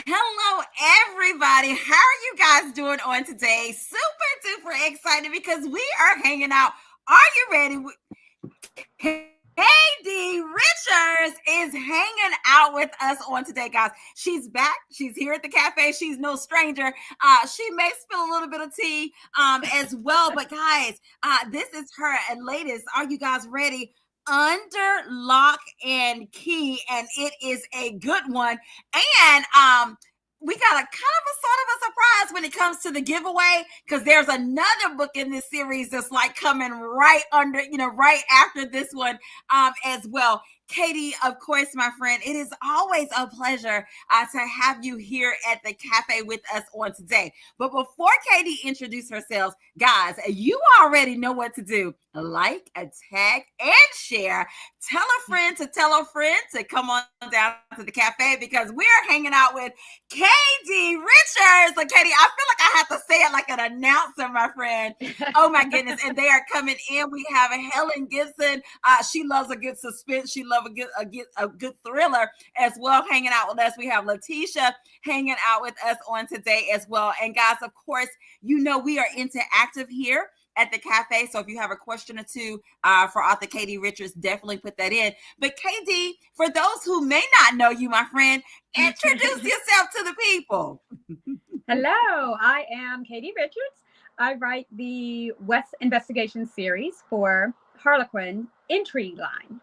Hello, everybody. How are you guys doing on today? Super duper excited because we are hanging out. Are you ready? KD Richards is hanging out with us on today, guys. She's back. She's here at the cafe. She's no stranger. She may spill a little bit of tea as well. But guys, this is her latest. Are you guys ready? Under lock and key, and it is a good one. And we got a kind of a sort of a surprise when it comes to the giveaway because there's another book in this series that's like coming right under, right after this one as well. Katie, of course, my friend, it is always a pleasure to have you here at the cafe with us on today. But before Katie introduces herself, guys, you already know what to do. Like, tag, and share. Tell a friend to tell a friend to come on down to the cafe because we're hanging out with KD Richards. So, Katie, I feel like I have to say it like an announcer, my friend. Oh, my goodness. And they are coming in. We have Helen Gibson. She loves a good suspense. She loves a good thriller as well, hanging out with us. We have Letitia hanging out with us on today as well. And guys, of course, we are interactive here at the cafe. So if you have a question or two for author KD Richards, definitely put that in. But KD, for those who may not know you, my friend, introduce yourself to the people. Hello, I am KD Richards. I write the West Investigation series for Harlequin Intrigue line.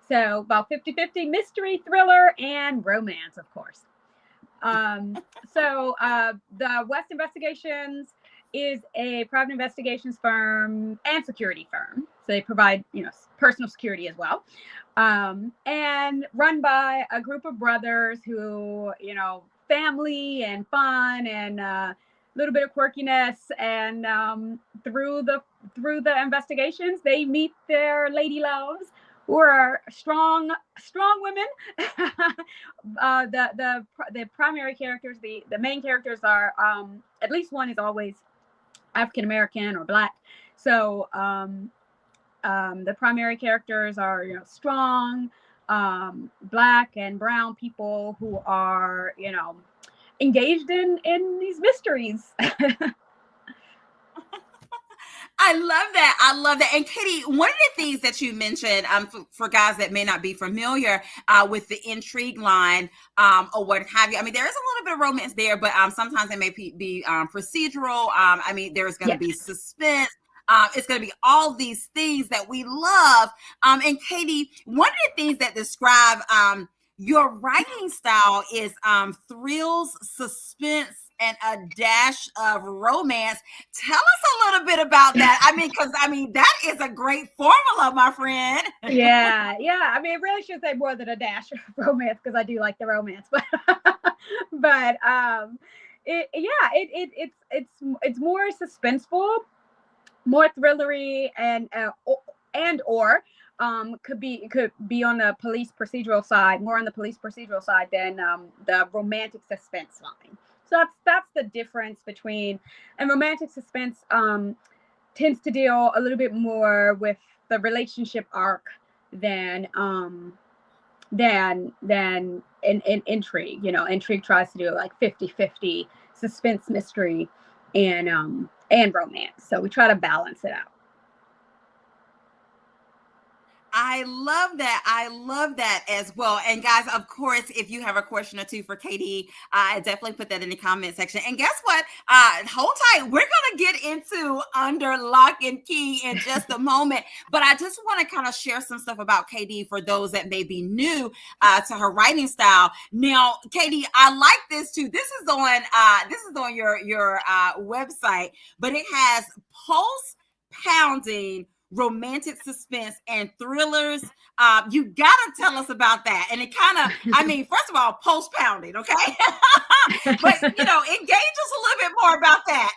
So about 50-50 mystery, thriller, and romance, of course. The West Investigations is a private investigations firm and security firm. So they provide, personal security as well. And run by a group of brothers who, family and fun and a little bit of quirkiness. And through the investigations, they meet their lady loves who are strong women. The primary characters, the main characters are at least one is always African American or Black. So the primary characters are strong Black and brown people who are engaged in these mysteries. I love that. I love that. And Katie, one of the things that you mentioned for guys that may not be familiar with the intrigue line or what have you, I mean, there is a little bit of romance there, but sometimes it may be procedural. I mean, there's going to be suspense. It's going to be all these things that we love. And Katie, one of the things that describe your writing style is thrills, suspense, and a dash of romance. Tell us a little bit about that. Because that is a great formula, my friend. Yeah. I mean, it really should say more than a dash of romance because I do like the romance, but it's more suspenseful, more thrillery, and could be on the police procedural side, more on the police procedural side than the romantic suspense line. So that's the difference between, and romantic suspense tends to deal a little bit more with the relationship arc than in intrigue. Intrigue tries to do like 50-50 suspense, mystery, and romance. So we try to balance it out. I love that. I love that as well. And guys, of course, if you have a question or two for Katie, definitely put that in the comment section. And guess what? Hold tight. We're going to get into Under Lock and Key in just a moment. But I just want to kind of share some stuff about Katie for those that may be new to her writing style. Now, Katie, I like this too. This is on your website, but it has pulse pounding romantic suspense and thrillers. You gotta tell us about that. And it kind of, first of all, post pounding, okay? But engage us a little bit more about that.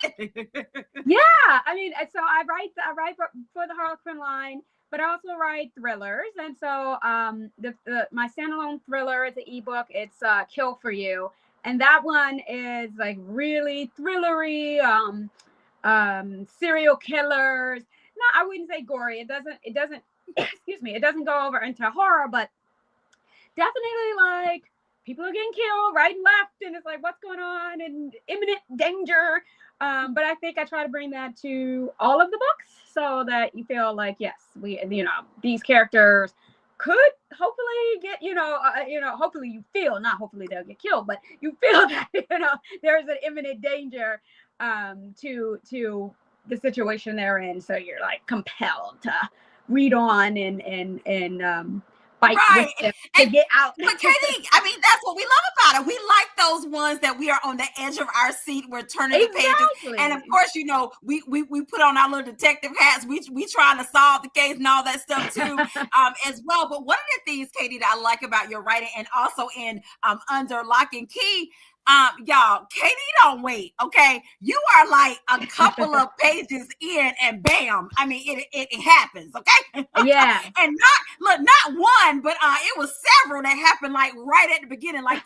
So I write for the Harlequin line, but I also write thrillers. And so my standalone thriller is an ebook. It's Kill for You, and that one is like really thrillery, serial killers. No, I wouldn't say gory. It doesn't excuse me, it doesn't go over into horror, but definitely like people are getting killed right and left, and it's like, what's going on, and imminent danger. But I think I try to bring that to all of the books so that you feel like, yes, these characters could hopefully get, hopefully you feel, not hopefully they'll get killed, but you feel that, there's an imminent danger to the situation they're in. So you're like compelled to read on and fight with them to get out. But Katie, I mean, that's what we love about it. We like those ones that we are on the edge of our seat. We're turning the pages, and of course, we put on our little detective hats. We trying to solve the case and all that stuff too, as well. But one of the things, Katie, that I like about your writing, and also in Under Lock and Key. Y'all, Katie don't wait. Okay, you are like a couple of pages in, and bam! I mean, it happens. Okay, yeah, and not one, but it was several that happened like right at the beginning. Like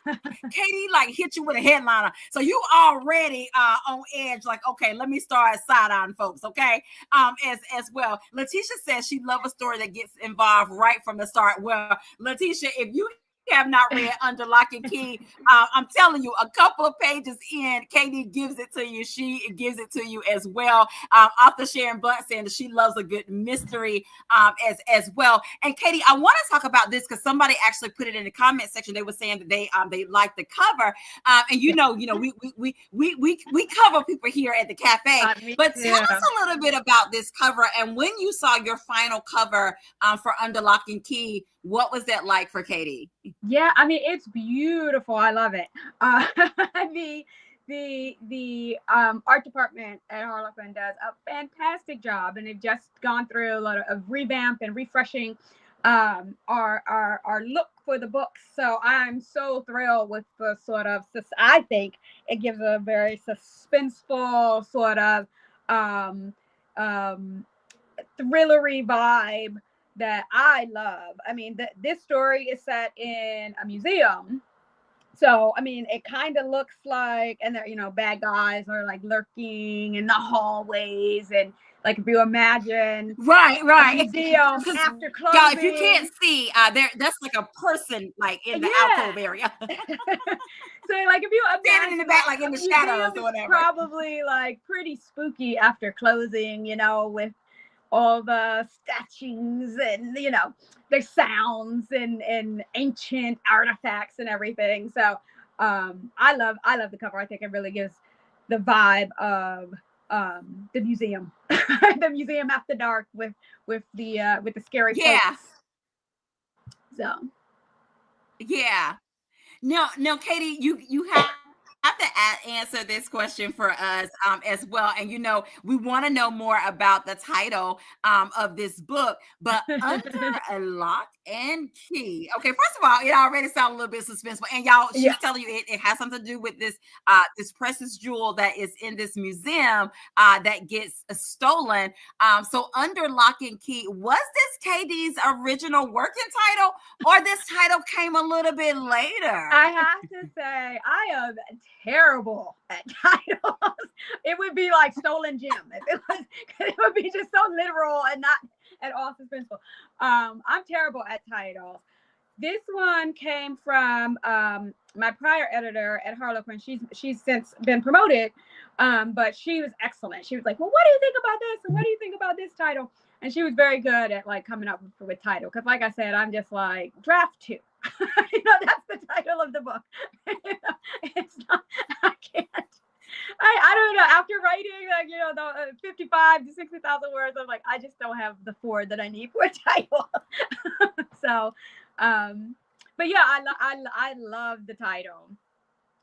Katie, like hit you with a headliner, so you already on edge. Like, okay, let me start side-eyeing folks. Okay, as well. Letitia says she loves a story that gets involved right from the start. Well, Letitia, if you have not read Under Lock and Key, I'm telling you, a couple of pages in, Katie gives it to you. She gives it to you as well. Author Sharon Blunt saying that she loves a good mystery as well. And Katie, I want to talk about this because somebody actually put it in the comment section. They were saying that they like the cover, and we cover people here at the cafe. But tell us a little bit about this cover, and when you saw your final cover for Under Lock and Key, what was that like for Katie? Yeah, I mean, it's beautiful. I love it. The art department at Harlequin does a fantastic job, and they've just gone through a lot of revamp and refreshing our look for the books. So I'm so thrilled with the sort of, I think it gives a very suspenseful sort of thrillery vibe that I love. I mean, this story is set in a museum. So, I mean, it kind of looks like, and bad guys are like lurking in the hallways, and like if you imagine right a museum after closing. Yeah, if you can't see, that's like a person like in the alcove area. So like if you standing in the back, like in the shadows or whatever. Probably like pretty spooky after closing, with all the statues and there's sounds and ancient artifacts and everything. So I love the cover. I think it really gives the vibe of the museum the museum after dark with the scary folks. So no, Katie, you have to answer this question for us as well. And we want to know more about the title of this book, but Under a Lock and Key. Okay, first of all, it already sounds a little bit suspenseful, and y'all, she's telling you it has something to do with this this precious jewel that is in this museum that gets stolen. So Under Lock and Key, was this Katie's original working title, or this title came a little bit later? I have to say, I am terrible at titles. It would be like Stolen Gem. It would be just so literal and not at all suspenseful. I'm terrible at titles. This one came from my prior editor at Harlequin. She's since been promoted, but she was excellent. She was like, well, what do you think about this? And what do you think about this title? And she was very good at like coming up with title. Because like I said, I'm just like draft 2. That's the title of the book. It's not, I can't. I don't know. After writing the 55 to 60,000 words, I'm like, I just don't have the 4 that I need for a title. So, but yeah, I love the title.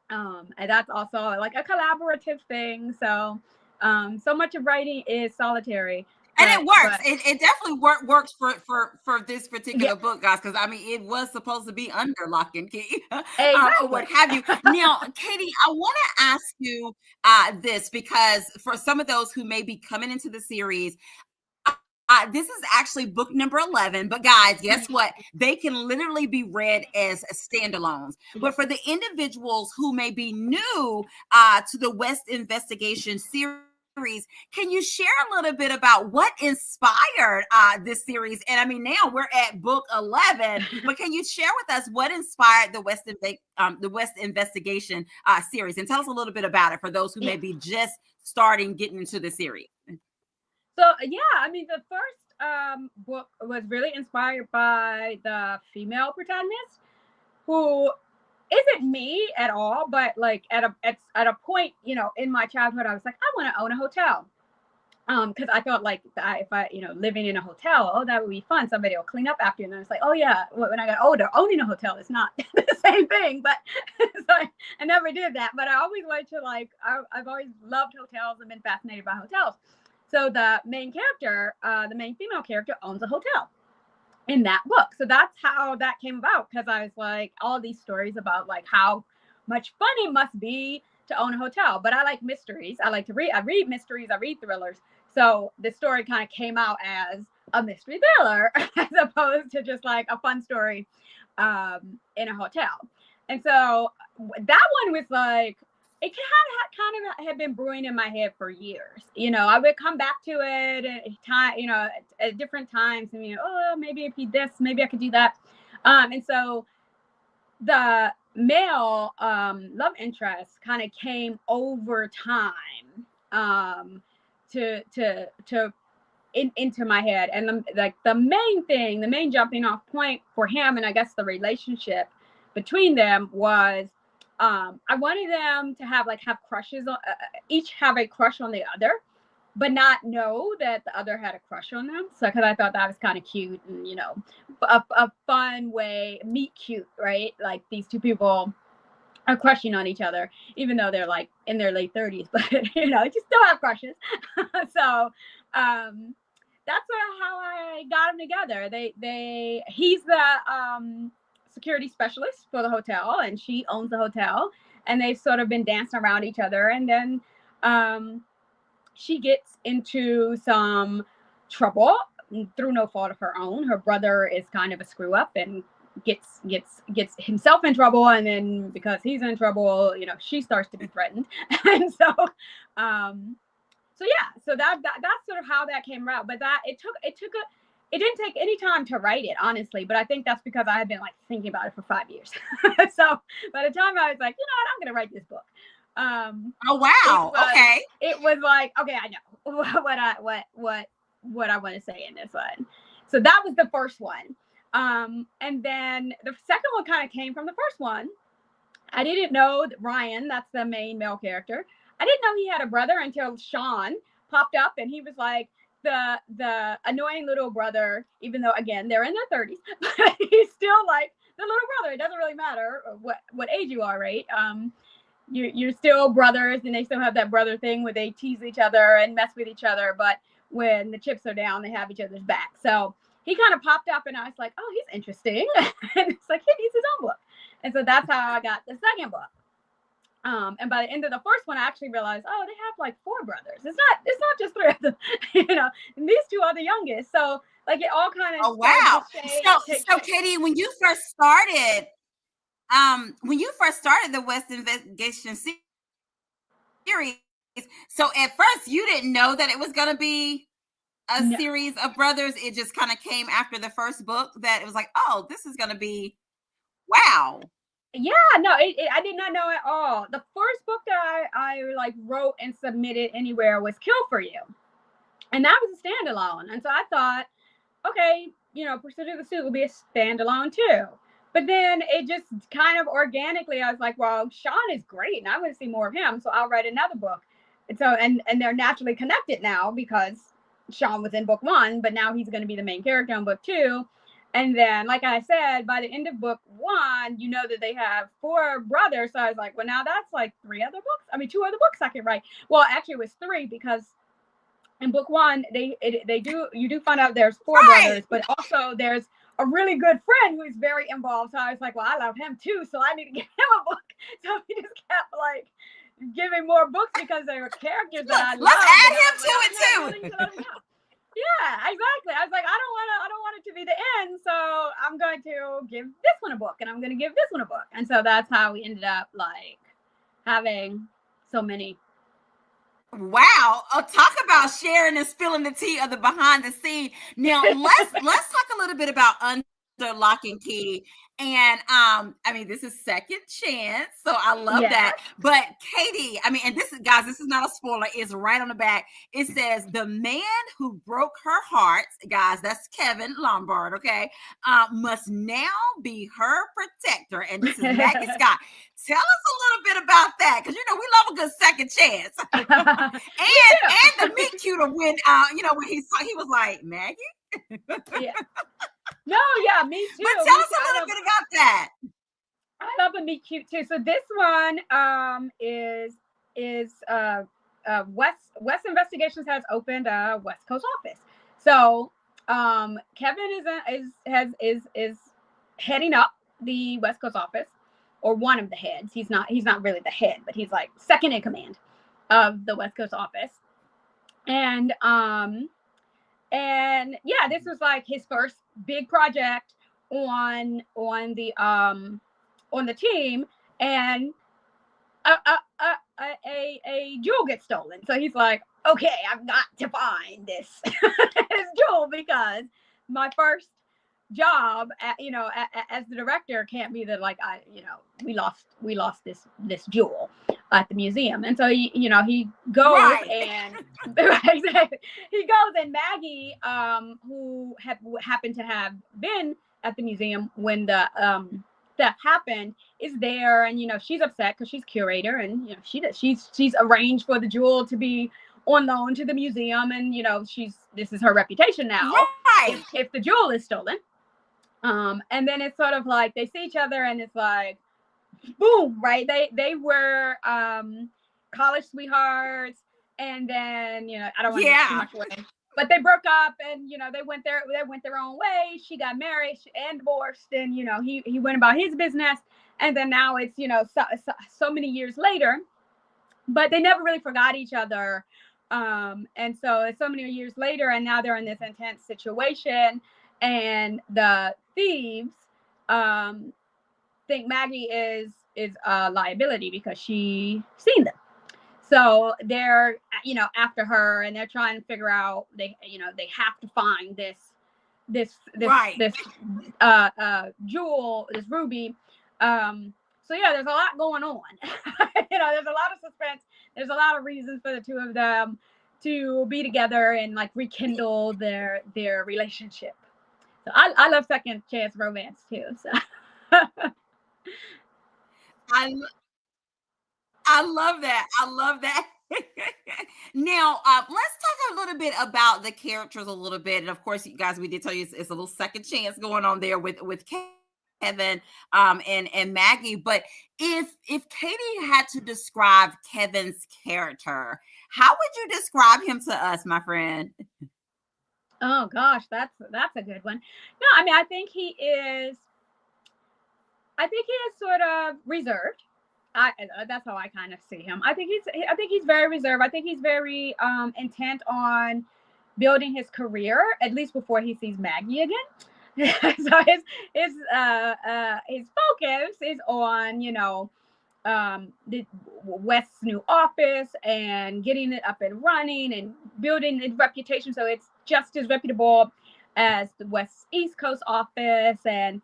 And that's also like a collaborative thing. So, so much of writing is solitary. And it works. It definitely works for this particular book, guys, because I mean, it was supposed to be Under Lock and Key, or what have you. Now, Katie, I want to ask you this, because for some of those who may be coming into the series, this is actually book number 11, but guys, guess what? They can literally be read as standalones. But for the individuals who may be new to the West Investigation series, series. Can you share a little bit about what inspired this series? And I mean, now we're at book 11, but can you share with us what inspired the West Investigation series, and tell us a little bit about it for those who may be just starting getting into the series? So yeah, I mean, the first book was really inspired by the female protagonist, who isn't me at all, but like at a point, you know, in my childhood, I was like, I want to own a hotel. Because I thought like if I, you know, living in a hotel, oh, that would be fun. Somebody will clean up after you. And then it's like, oh yeah, when I got older, owning a hotel is not the same thing. But so I never did that. But I always wanted to I've always loved hotels and been fascinated by hotels. So the main character, the main female character, owns a hotel in that book. So that's how that came about, because I was like, all these stories about like how much fun it must be to own a hotel. But I like mysteries. I like to read. I read mysteries. I read thrillers. So the story kind of came out as a mystery thriller as opposed to just like a fun story in a hotel. And so that one was like, it kind of had been brewing in my head for years. You know, I would come back to it at different times, and you know, oh, maybe if he this, maybe I could do that. And so the male love interest kind of came over time into my head, and the main jumping off point for him, and I guess the relationship between them was, I wanted them to have crushes on each have a crush on the other, but not know that the other had a crush on them. So because I thought that was kind of cute, and you know, a fun way, meet cute, right? Like these two people are crushing on each other, even though they're like in their late 30s, but you know, just still have crushes. So that's sort of how I got them together. He's the security specialist for the hotel, and she owns the hotel, and they've sort of been dancing around each other. And then she gets into some trouble through no fault of her own. Her brother is kind of a screw up and gets himself in trouble, and then because he's in trouble, you know, she starts to be threatened. And so so that's sort of how that came about. But that it didn't take any time to write it, honestly, but I think that's because I had been like thinking about it for 5 years. So by the time I was like, you know what, I'm gonna write this book. Oh wow. Okay. It was like, okay, I know what I want to say in this one. So that was the first one. And then the second one kind of came from the first one. I didn't know that Ryan, that's the main male character, I didn't know he had a brother until Sean popped up, and he was like the annoying little brother, even though again they're in their 30s, but he's still like the little brother. It doesn't really matter what age you are, right? You're still brothers, and they still have that brother thing where they tease each other and mess with each other, but when the chips are down, they have each other's back. So he kind of popped up, and I was like, oh, he's interesting. And it's like, he needs his own book. And so that's how I got the second book. And by the end of the first one, I actually realized, oh, they have like 4 brothers. It's not just 3 of them, you know, and these 2 are the youngest. So like it all kind of. Oh, wow. So Katie, when you first started the West Investigation series, so at first you didn't know that it was going to be a series of brothers. It just kind of came after the first book that it was like, oh, this is going to be, wow. Yeah, no, I did not know at all. The first book that I like wrote and submitted anywhere was Kill for You, and that was a standalone. And so I thought, okay, you know, Pursuit of the Suit will be a standalone too. But then it just kind of organically, I was like, well, Sean is great, and I want to see more of him, so I'll write another book. And so and they're naturally connected now because Sean was in book 1, but now he's going to be the main character in book 2. And then, like I said, by the end of book 1, you know that they have 4 brothers. So I was like, well, now that's like 2 other books I can write. Well, actually, it was 3, because in book 1, you do find out there's 4 brothers, but also there's a really good friend who's very involved. So I was like, well, I love him too, so I need to give him a book. So we just kept like giving more books because they were characters that I love. Let's add him to it too. Yeah, exactly. I was like, I don't want it to be the end, so I'm going to give this one a book, and I'm going to give this one a book. And so that's how we ended up like having so many Wow. Talk about sharing and spilling the tea of the behind the scene. Now let's talk a little bit about Under Lock and Key. And I mean, this is Second Chance, so I love Yeah. that. But Katie, I mean, and this is, guys, this is not a spoiler, it's right on the back. It says the man who broke her heart, guys, that's Kevin Lombard, okay, must now be her protector. And this is Maggie Scott. Tell us a little bit about that, because we love a good second chance. and the meet cute when when he was like, Maggie. Yeah. No, yeah, me too. But tell us a little bit about that. I love a meet cute too. So this one is West Investigations has opened a West Coast office. So Kevin is heading up the West Coast office, or one of the heads. He's not really the head, but he's like second in command of the West Coast office. And yeah, this was like his first big project on the team, and a jewel gets stolen. So he's like, okay, I've got to find this jewel, because my first job as the director can't be that, like, we lost this jewel at the museum. And so he goes, right. And he goes, and Maggie, who happened to have been at the museum when the theft happened, is there. And she's upset because she's curator, and she's arranged for the jewel to be on loan to the museum, and this is her reputation now, right. if the jewel is stolen. And then it's sort of like they see each other, and it's like, boom, right? They were college sweethearts, and then I don't want to give too much away, but they broke up, and they went their own way. She got married and divorced, and he went about his business, and then now it's so many years later, but they never really forgot each other. And so it's so many years later, and now they're in this intense situation, and the thieves think Maggie is a liability because she seen them. So they're after her, and they're trying to figure out, they have to find this jewel, this ruby. So yeah, there's a lot going on. There's a lot of suspense. There's a lot of reasons for the two of them to be together and like rekindle their relationship. So I love second chance romance too. So I love that. I love that. Now, let's talk a little bit about the characters a little bit. And of course, you guys, we did tell you it's a little second chance going on there with Kevin and Maggie. But if Katie had to describe Kevin's character, how would you describe him to us, my friend? Oh gosh, that's a good one. No, I mean, I think he is sort of reserved. That's how I kind of see him. I think he's very reserved. I think he's very intent on building his career, at least before he sees Maggie again. So his focus is on the West's new office and getting it up and running and building its reputation so it's just as reputable as the West's East Coast office, and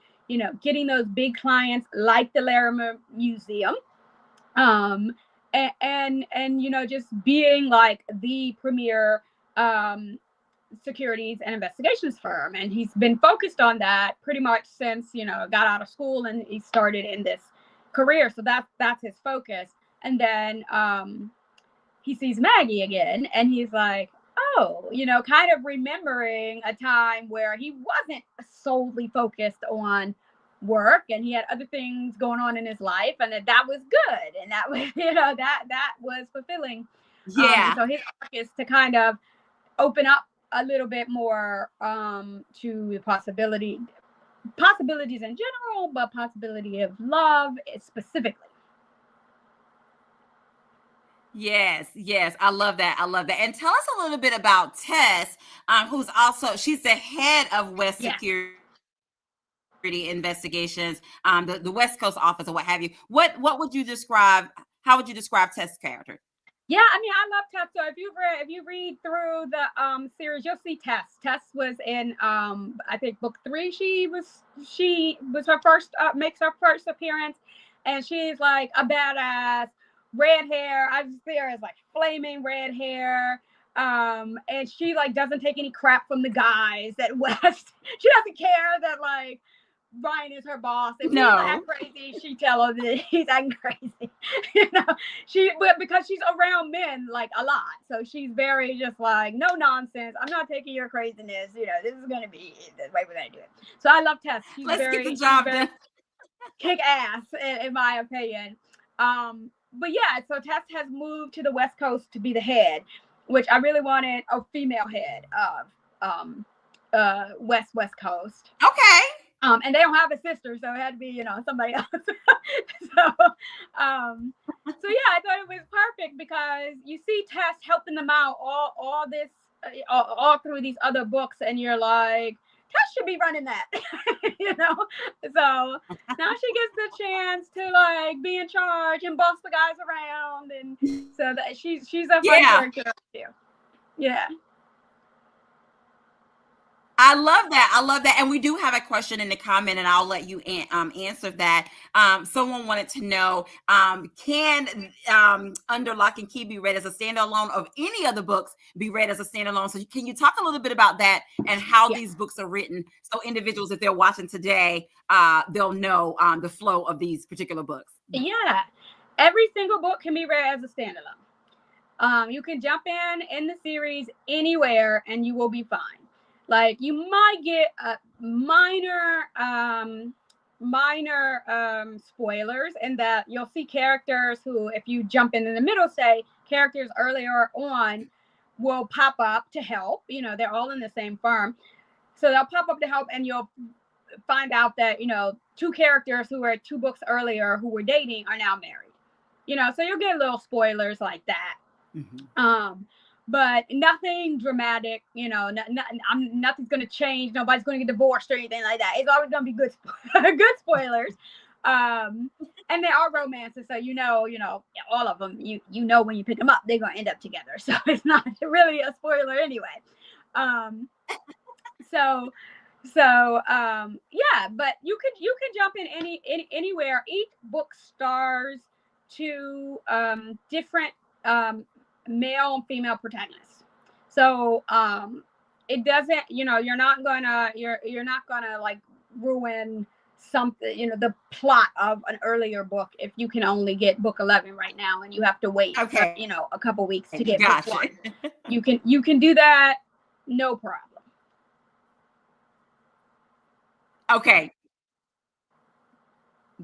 getting those big clients like the Larimer Museum, and just being like the premier securities and investigations firm. And he's been focused on that pretty much since got out of school, and he started in this career. So that's his focus. And then he sees Maggie again, and he's like, oh, kind of remembering a time where he wasn't solely focused on work, and he had other things going on in his life, and that was good, and that was that was fulfilling. Yeah. So his work is to kind of open up a little bit more to the possibilities in general, but possibility of love specifically. Yes. I love that. And tell us a little bit about Tess, who's also, she's the head of West Security Investigations, the West Coast office, or what have you. What would you describe? How would you describe Tess' character? Yeah, I mean, I love Tess. So if you read through the series, you'll see Tess. Tess was in I think book 3. She was her first makes her first appearance, and she's like a badass, red hair. I just see her as like flaming red hair. And she like doesn't take any crap from the guys at West. She doesn't care that like Ryan is her boss. If he's No. acting crazy, she tell him that he's acting crazy. But because she's around men like a lot, so she's very just like no nonsense. I'm not taking your craziness. This is gonna be the way we're gonna do it. So I love Tess. Let's get the job done. Kick ass in my opinion. But yeah, so Tess has moved to the West Coast to be the head, which I really wanted a female head of West Coast. Okay. And they don't have a sister, so it had to be, somebody else. so yeah, I thought it was perfect because you see Tess helping them out all this, all through these other books, and you're like, Tess should be running that, So now she gets the chance to like be in charge and boss the guys around, and so that she's a fun character too. Yeah. I love that. And we do have a question in the comment, and I'll let you answer that. Someone wanted to know, can Under Lock and Key be read as a standalone, of any of the books be read as a standalone? So can you talk a little bit about that and how these books are written, so individuals, if they're watching today, they'll know the flow of these particular books? Yeah. Every single book can be read as a standalone. You can jump in the series anywhere and you will be fine. Like you might get minor spoilers in that you'll see characters who, if you jump in the middle, say characters earlier on will pop up to help. They're all in the same firm. So they'll pop up to help, and you'll find out that, 2 characters who were 2 books earlier who were dating are now married. So you'll get little spoilers like that. Mm-hmm. But nothing dramatic, nothing's going to change. Nobody's going to get divorced or anything like that. It's always going to be good spoilers. And they are romances. So, all of them, when you pick them up, they're going to end up together. So it's not really a spoiler anyway. Yeah, but you could jump in anywhere. Each book stars 2 different male and female protagonists. So it doesn't, you're not gonna like ruin something, the plot of an earlier book if you can only get book 11 right now and you have to wait for, a couple weeks to get book 1. You can do that, no problem. Okay.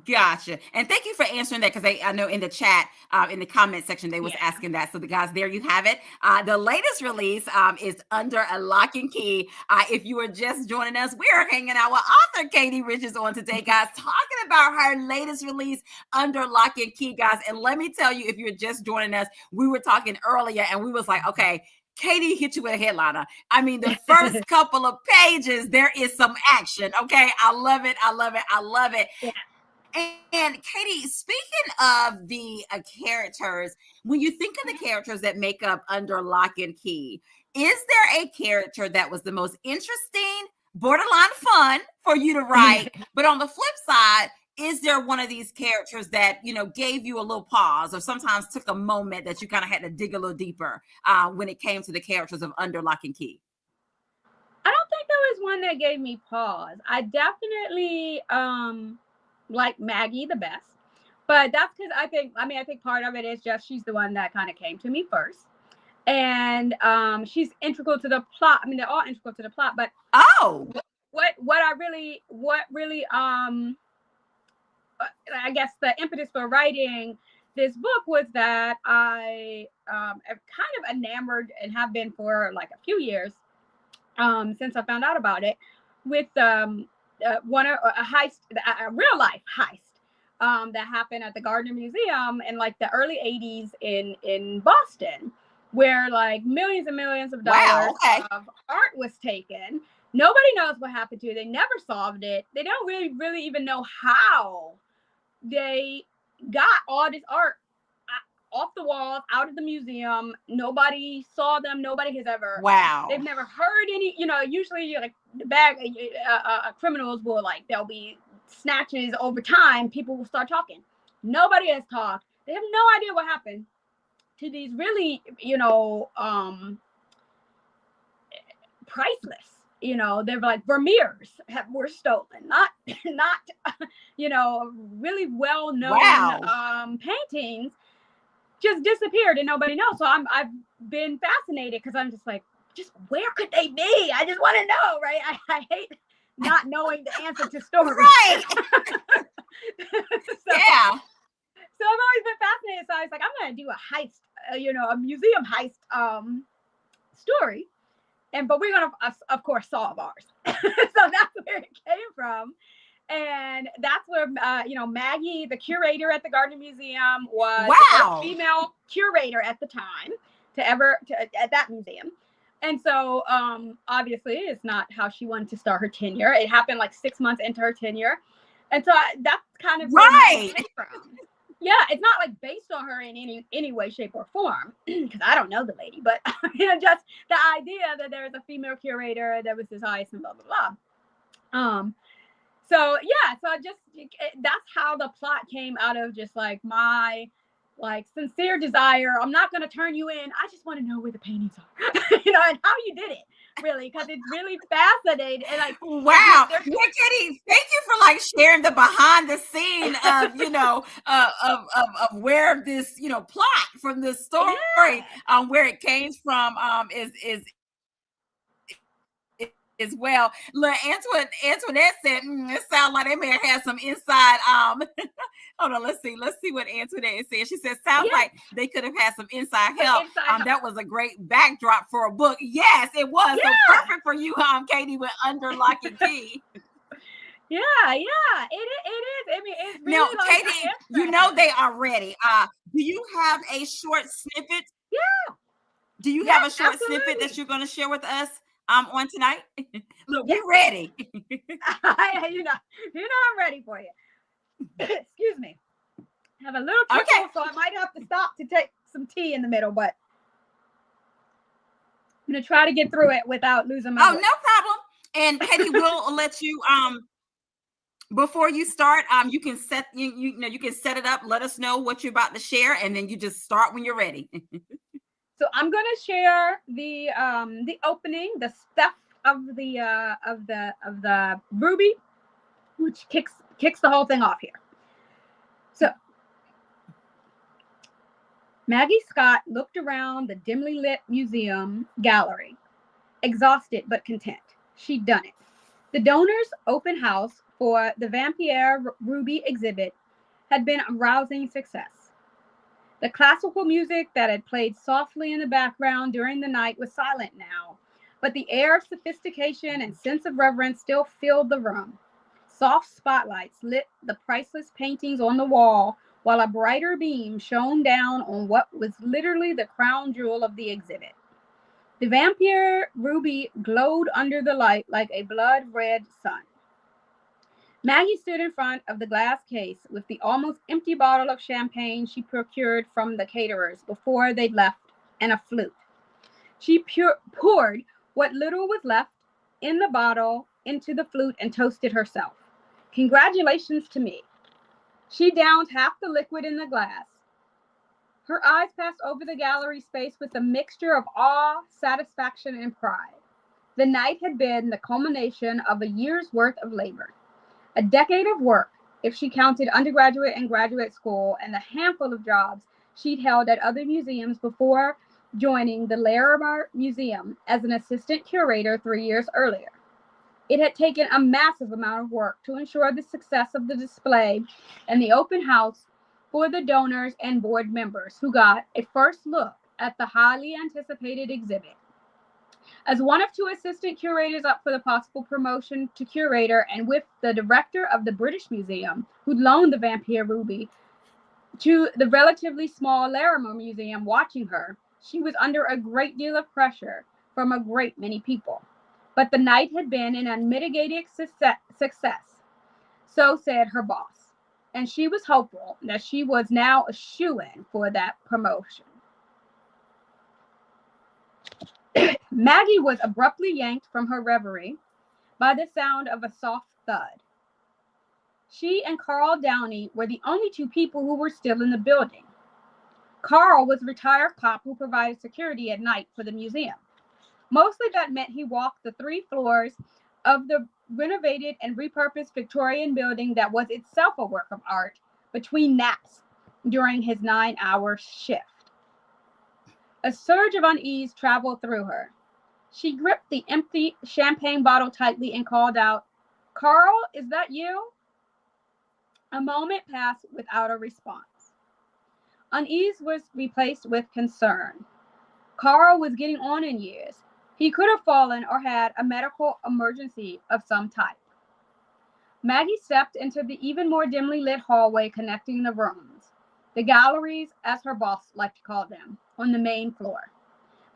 Gotcha. And thank you for answering that, because I know in the chat, in the comment section, they was asking that. So the guys, there you have it. The latest release is Under a Lock and Key. If you are just joining us, we're hanging out with author Katie Richards on today, guys, talking about her latest release, Under Lock and Key, guys. And let me tell you, if you're just joining us, we were talking earlier and we was like, okay, Katie hit you with a headliner. I mean, the first couple of pages, there is some action. Okay. I love it. I love it. I love it. Yeah. And Katie, speaking of the characters, when you think of the characters that make up Under Lock and Key, is there a character that was the most interesting, borderline fun for you to write? But on the flip side, is there one of these characters that, gave you a little pause, or sometimes took a moment that you kind of had to dig a little deeper when it came to the characters of Under Lock and Key? I don't think there was one that gave me pause. I definitely like Maggie the best, but that's because I think part of it is just she's the one that kind of came to me first, and she's integral to the plot. I mean, they're all integral to the plot, but what really I guess the impetus for writing this book was that I am kind of enamored, and have been for like a few years since I found out about it, with a real life heist that happened at the Gardner Museum in like the early 80s in Boston, where like millions and millions of dollars of art was taken. Nobody knows what happened to it. They never solved it. They don't really even know how they got all this art off the walls, out of the museum. Nobody saw them. Nobody has ever. Wow. They've never heard any. Usually like the bag criminals will there'll be snatches over time. People will start talking. Nobody has talked. They have no idea what happened to these really, priceless. They're like Vermeers were stolen, not really well-known paintings just disappeared and nobody knows. So I've been fascinated because I'm just like, where could they be? I just want to know, right? I hate not knowing the answer to stories. Right. Yeah. So I've always been fascinated. So I was like, I'm going to do a heist, a museum heist story. But we're going to, of course, solve ours. So that's where it came from. And that's where, Maggie, the curator at the Gardner Museum, was the first female curator at the time at that museum. And so, obviously, it's not how she wanted to start her tenure. It happened like 6 months into her tenure. And so that's kind of where Maggie came from. Yeah, it's not like based on her in any way, shape, or form, because I don't know the lady, but just the idea that there's a female curator, there was this heist and blah, blah, blah. So that's how the plot came out of just like my sincere desire. I'm not going to turn you in. I just want to know where the paintings are, and how you did it. Really, because it's really fascinating. And wow, Katie, thank you for sharing the behind the scene of of where this plot from this story where it came from is well. Look, Antoinette said it sounds like they may have had some inside hold on, let's see what Antoinette said. She said sounds like they could have had some inside help. That was a great backdrop for a book. Yes, it was. So perfect for you, Katie, with Under Lock and Key. Yeah, it is. I mean, it's really Katie, they are ready. Do you have a short snippet? Yeah. Do you have a short snippet that you're going to share with us on tonight? Look, we're ready. I'm ready for you. Excuse me. I have a little tickle, so I might have to stop to take some tea in the middle, but I'm going to try to get through it without losing my voice. No problem. And Katie, we'll let you before you start, you can set you can set it up, let us know what you're about to share, and then you just start when you're ready. So I'm going to share the opening, the stuff of the ruby, which kicks the whole thing off here. So Maggie Scott looked around the dimly lit museum gallery, exhausted but content. She'd done it. The donors' open house for the Vampire Ruby exhibit had been a rousing success. The classical music that had played softly in the background during the night was silent now, but the air of sophistication and sense of reverence still filled the room. Soft spotlights lit the priceless paintings on the wall, while a brighter beam shone down on what was literally the crown jewel of the exhibit. The Vampire Ruby glowed under the light like a blood-red sun. Maggie stood in front of the glass case with the almost empty bottle of champagne she procured from the caterers before they left and a flute. She poured what little was left in the bottle into the flute and toasted herself. Congratulations to me. She downed half the liquid in the glass. Her eyes passed over the gallery space with a mixture of awe, satisfaction, and pride. The night had been the culmination of a year's worth of labor. A decade of work, if she counted undergraduate and graduate school, and the handful of jobs she'd held at other museums before joining the Larimer Museum as an assistant curator 3 years earlier. It had taken a massive amount of work to ensure the success of the display and the open house for the donors and board members who got a first look at the highly anticipated exhibit. As one of two assistant curators up for the possible promotion to curator, and with the director of the British Museum, who'd loaned the Vampire Ruby to the relatively small Larimer Museum watching her, she was under a great deal of pressure from a great many people. But the night had been an unmitigated success, so said her boss. and she was hopeful that she was now a shoo-in for that promotion. Maggie was abruptly yanked from her reverie by the sound of a soft thud. She and Carl Downey were the only two people who were still in the building. Carl was a retired cop who provided security at night for the museum. Mostly that meant he walked the 3 floors of the renovated and repurposed Victorian building that was itself a work of art between naps during his 9-hour shift. A surge of unease traveled through her. She gripped the empty champagne bottle tightly and called out, "Carl, is that you?" A moment passed without a response. Unease was replaced with concern. Carl was getting on in years. He could have fallen or had a medical emergency of some type. Maggie stepped into the even more dimly lit hallway connecting the rooms, the galleries, as her boss liked to call them, on the main floor.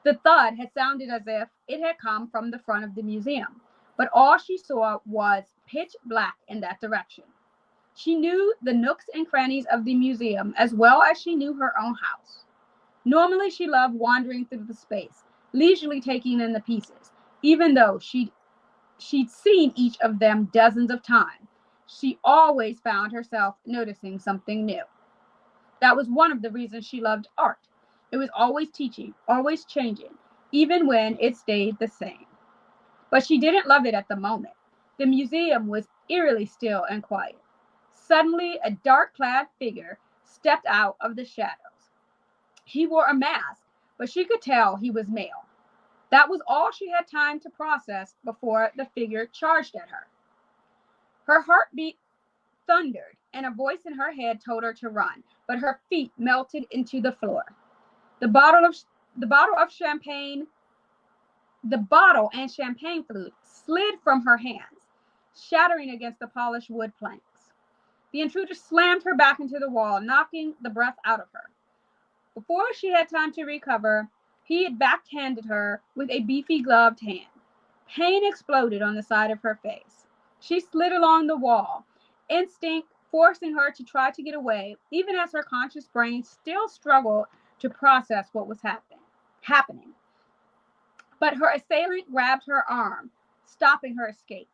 The thud had sounded as if it had come from the front of the museum, but all she saw was pitch black in that direction. She knew the nooks and crannies of the museum as well as she knew her own house. Normally, she loved wandering through the space, leisurely taking in the pieces, even though she'd seen each of them dozens of times. She always found herself noticing something new. That was one of the reasons she loved art. It was always teaching, always changing, even when it stayed the same. But she didn't love it at the moment. The museum was eerily still and quiet. Suddenly, a dark-clad figure stepped out of the shadows. He wore a mask, but she could tell he was male. That was all she had time to process before the figure charged at her. Her heartbeat thundered, and a voice in her head told her to run, but her feet melted into the floor. The bottle and champagne flute slid from her hands, shattering against the polished wood planks. The intruder slammed her back into the wall, knocking the breath out of her. Before she had time to recover, he had backhanded her with a beefy gloved hand. Pain exploded on the side of her face. She slid along the wall, instinct forcing her to try to get away, even as her conscious brain still struggled to process what was happening. But her assailant grabbed her arm, stopping her escape.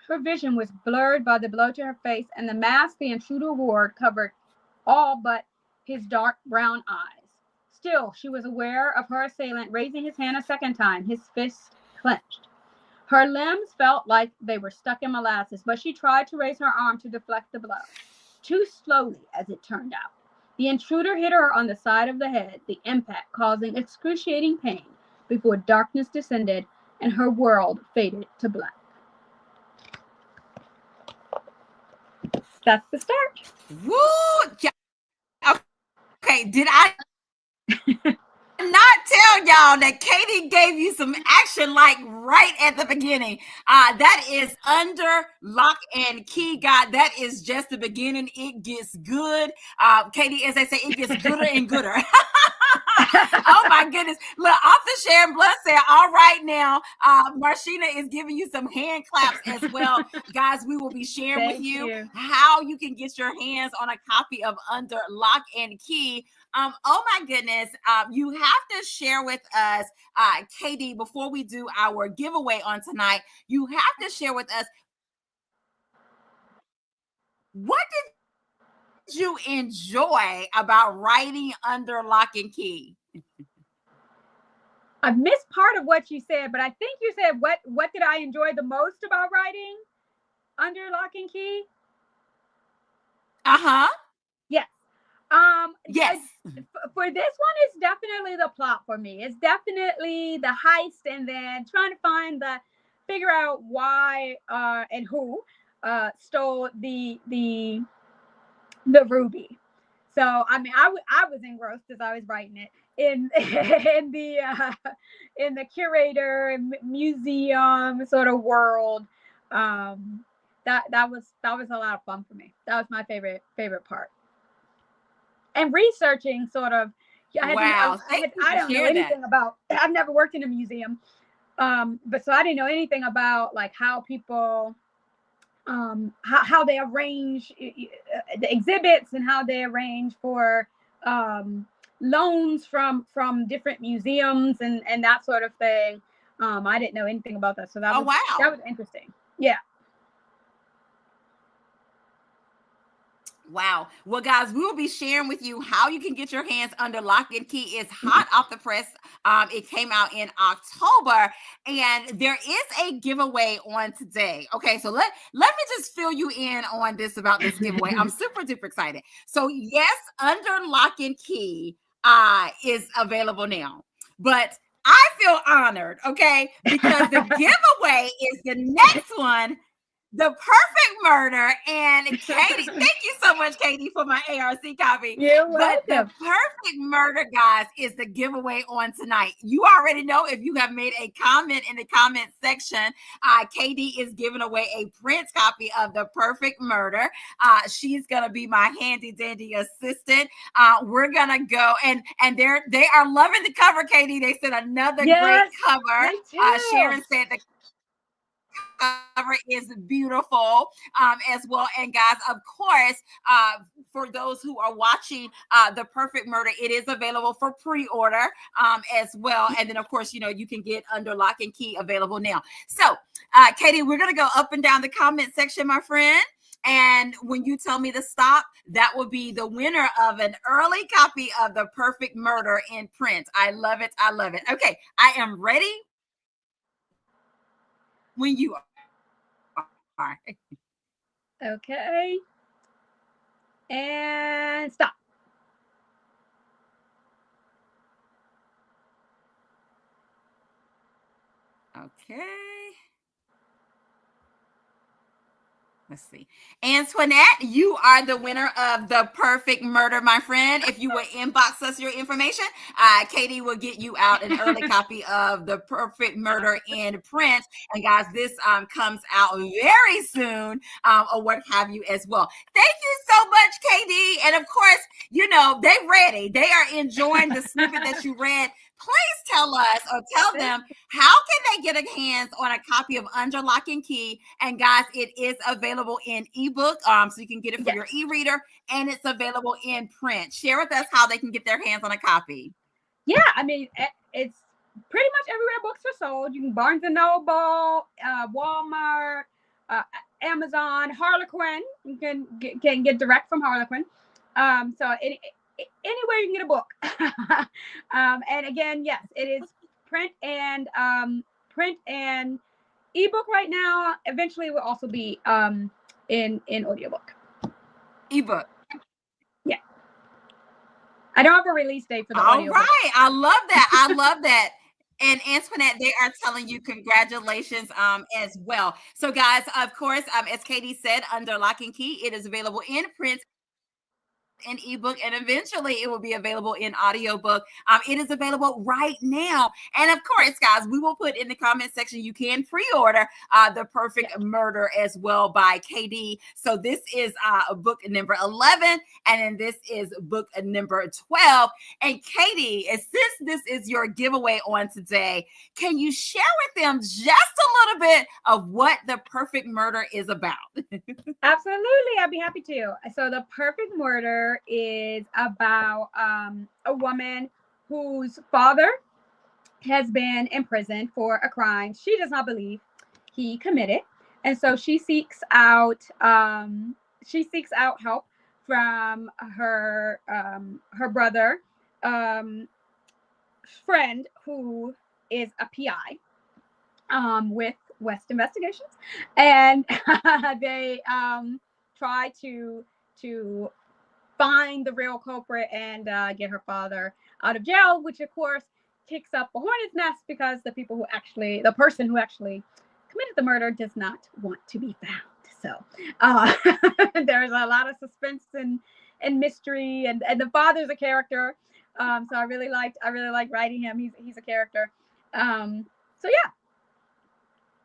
Her vision was blurred by the blow to her face, and the mask the intruder wore covered all but his dark brown eyes. Still, she was aware of her assailant raising his hand a second time, his fists clenched. Her limbs felt like they were stuck in molasses, but she tried to raise her arm to deflect the blow. Too slowly, as it turned out. The intruder hit her on the side of the head, the impact causing excruciating pain before darkness descended and her world faded to black. That's the start. Woo! Yeah. Okay, did I not tell y'all that Katie gave you some action like right at the beginning? That is Under Lock and Key, God. That is just the beginning. It gets good. Katie, as they say, it gets gooder and gooder. Oh my goodness. Look, Author Sharon Blunt said, all right now, Marshina is giving you some hand claps as well. Guys, we will be sharing with you how you can get your hands on a copy of Under Lock and Key. Oh my goodness. You have to share with us, Katie, before we do our giveaway on tonight, you have to share with us, what did you enjoy about writing Under Lock and Key? I missed part of what you said, but I think you said what did I enjoy the most about writing Under Lock and Key? Uh-huh. Yes. Yes. For this one, it's definitely the plot for me. It's definitely the heist and then trying to figure out why and who stole the ruby. So I mean, I was engrossed as I was writing it in the curator and museum sort of world. That was a lot of fun for me. That was my favorite part. And researching sort of, I don't know anything about. I've never worked in a museum, but so I didn't know anything about like how people how they arrange the exhibits and how they arrange for loans from different museums and that sort of thing. I didn't know anything about that, so that was interesting. Yeah. Wow. Well, guys, we will be sharing with you how you can get your hands under Lock and Key. It's hot off the press. It came out in October, and there is a giveaway on today. Okay, so let me just fill you in on this about this giveaway. I'm super duper excited. So yes, Under Lock and Key is available now, but I feel honored, okay, because the giveaway is the next one. The Perfect Murder. And Katie, thank you so much, Katie, for my ARC copy. You're welcome. welcome. The Perfect Murder, guys, is the giveaway on tonight. You already know, if you have made a comment in the comment section, Katie is giving away a print copy of The Perfect Murder. She's gonna be my handy dandy assistant. We're gonna go and they are loving the cover, Katie. They said another great cover. Sharon said the cover is beautiful as well. And guys, of course, for those who are watching The Perfect Murder, it is available for pre-order as well. And then, of course, you can get Under Lock and Key available now. So, Katie, we're going to go up and down the comment section, my friend. And when you tell me to stop, that will be the winner of an early copy of The Perfect Murder in print. I love it. I love it. Okay, I am ready when you are. Okay. And stop. Okay. Let's see. Antoinette, you are the winner of The Perfect Murder, my friend. If you would inbox us your information, Katie will get you out an early copy of The Perfect Murder in print. And guys, this comes out very soon, or what have you as well. Thank you so much, Katie. And of course, they're ready. They are enjoying the snippet that you read. Please tell us or tell them how can they get a hands on a copy of Under Lock and Key. And guys, it is available in ebook, so you can get it for your e-reader, and it's available in print. Share with us how they can get their hands on a copy. Yeah, I mean, it's pretty much everywhere books are sold. You can Barnes and Noble, Walmart, Amazon, Harlequin. You can get direct from Harlequin. So anywhere you can get a book. And again, yes, it is print and ebook right now. Eventually it will also be in audiobook. Ebook. Yeah. I don't have a release date for the audiobook. All right. I love that. I love that. And Antoinette, they are telling you congratulations as well. So guys, of course, as Katie said, Under Lock and Key, it is available in print, in ebook, and eventually it will be available in audiobook. It is available right now. And of course, guys, we will put in the comment section, you can pre-order The Perfect Murder as well by KD. So this is book number 11, and then this is book number 12. And Katie, since this is your giveaway on today, can you share with them just a little bit of what The Perfect Murder is about? Absolutely, I'd be happy to. So The Perfect Murder is about a woman whose father has been imprisoned for a crime she does not believe he committed, and so she seeks out help from her brother friend, who is a PI with West Investigations, and they try to find the real culprit and get her father out of jail, which of course kicks up a hornet's nest because the person who actually committed the murder does not want to be found. So there's a lot of suspense and mystery, and the father's a character. So I really liked writing him. He's a character. So yeah,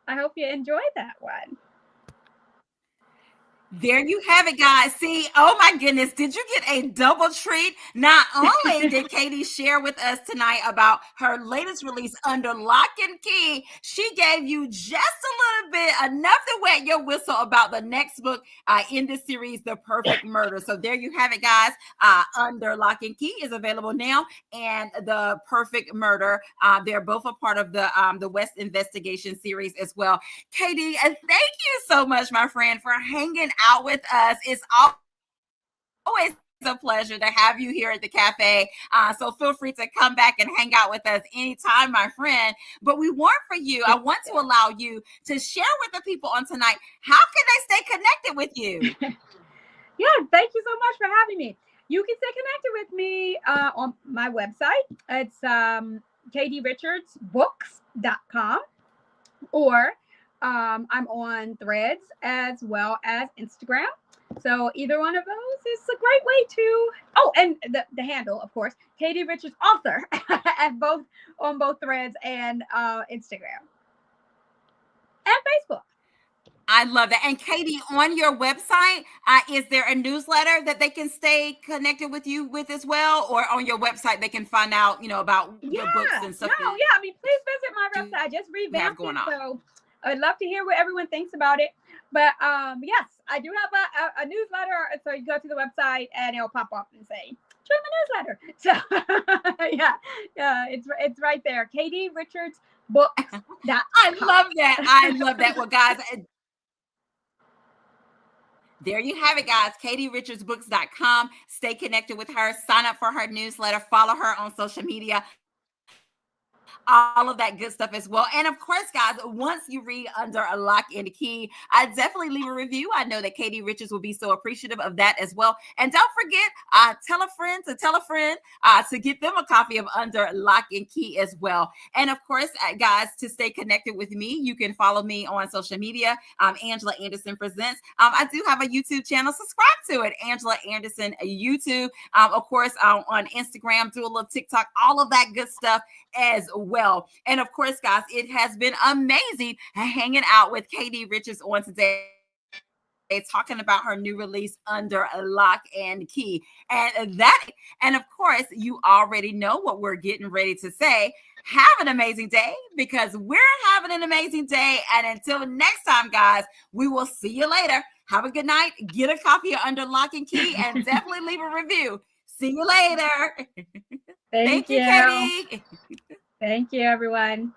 I hope you enjoyed that one. There you have it, guys. See, oh my goodness, did you get a double treat? Not only did Katie share with us tonight about her latest release under lock and key, she gave you just a little bit, enough to wet your whistle about the next book in this series, The Perfect Murder. So there you have it, guys. Under Lock and Key is available now, and The Perfect Murder. They're both a part of the West Investigation series as well. Katie, thank you so much, my friend, for hanging out with us. It's always a pleasure to have you here at the cafe. So feel free to come back and hang out with us anytime, my friend. But I want to allow you to share with the people on tonight, how can they stay connected with you? Yeah, thank you so much for having me. You can stay connected with me on my website. It's kdrichardsbooks.com, or I'm on Threads as well as Instagram. So either one of those is a great way to. Oh, and the handle, of course, Katie Richards Author, on both Threads and Instagram and Facebook. I love that. And Katie, on your website, is there a newsletter that they can stay connected with you with as well? Or on your website, they can find out, about your books and stuff? No, yeah. I mean, please visit my website. I just revamped it. So I'd love to hear what everyone thinks about it. But yes, I do have a newsletter. So you go to the website and it'll pop up and say, join my newsletter. So yeah, it's right there. kdrichardsbooks.com. I love that. I love that. Well, guys, there you have it, guys. kdrichardsbooks.com. Stay connected with her. Sign up for her newsletter. Follow her on social media. All of that good stuff as well. And of course, guys, once you read Under a Lock and Key, I definitely leave a review. I know that Katie Richards will be so appreciative of that as well. And don't forget, tell a friend to get them a copy of Under Lock and Key as well. And of course, guys, to stay connected with me, you can follow me on social media. Angela Anderson Presents. I do have a YouTube channel. Subscribe to it, Angela Anderson YouTube. Of course, on Instagram, do a little TikTok, all of that good stuff as well. And of course, guys, it has been amazing hanging out with Katie Richards on today, talking about her new release Under a Lock and Key. And of course, you already know what we're getting ready to say. Have an amazing day, because we're having an amazing day. And until next time, guys, we will see you later. Have a good night. Get a copy of Under Lock and Key and definitely leave a review. See you later. Thank you, Katie. Thank you, everyone.